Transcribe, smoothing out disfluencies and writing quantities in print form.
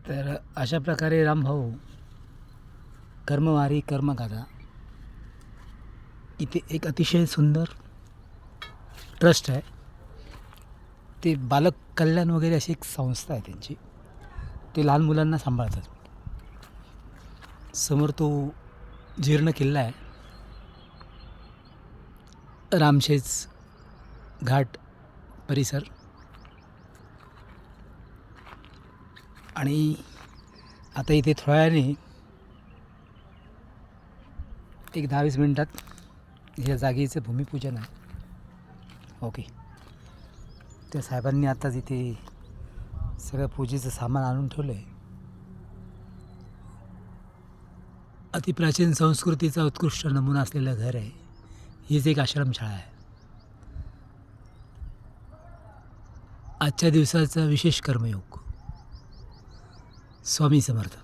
तर अशा प्रकारे रामभाऊ कर्मवारी कर्मगाथा इथे एक अतिशय सुंदर ट्रस्ट आहे. ते बालक कल्याण वगैरे अशी एक संस्था आहे त्यांची. ते लहान मुलांना सांभाळतात. समोर तो जीर्ण किल्ला आहे, रामशेज घाट परिसर. आणि आता इथे थोड्या वेळाने एक 10-20 मिनटात या जागेचं भूमिपूजन आहे. ओके. त्या साहेबांनी आता तिथे सगळं पूजेचं सामान आणून ठेवलं आहे. अतिप्राचीन संस्कृतीचा उत्कृष्ट नमुना असलेलं घर आहे. हीच एक आश्रमशाळा आहे. आजच्या दिवसाचा विशेष कर्मयोग. स्वामी समर्थ.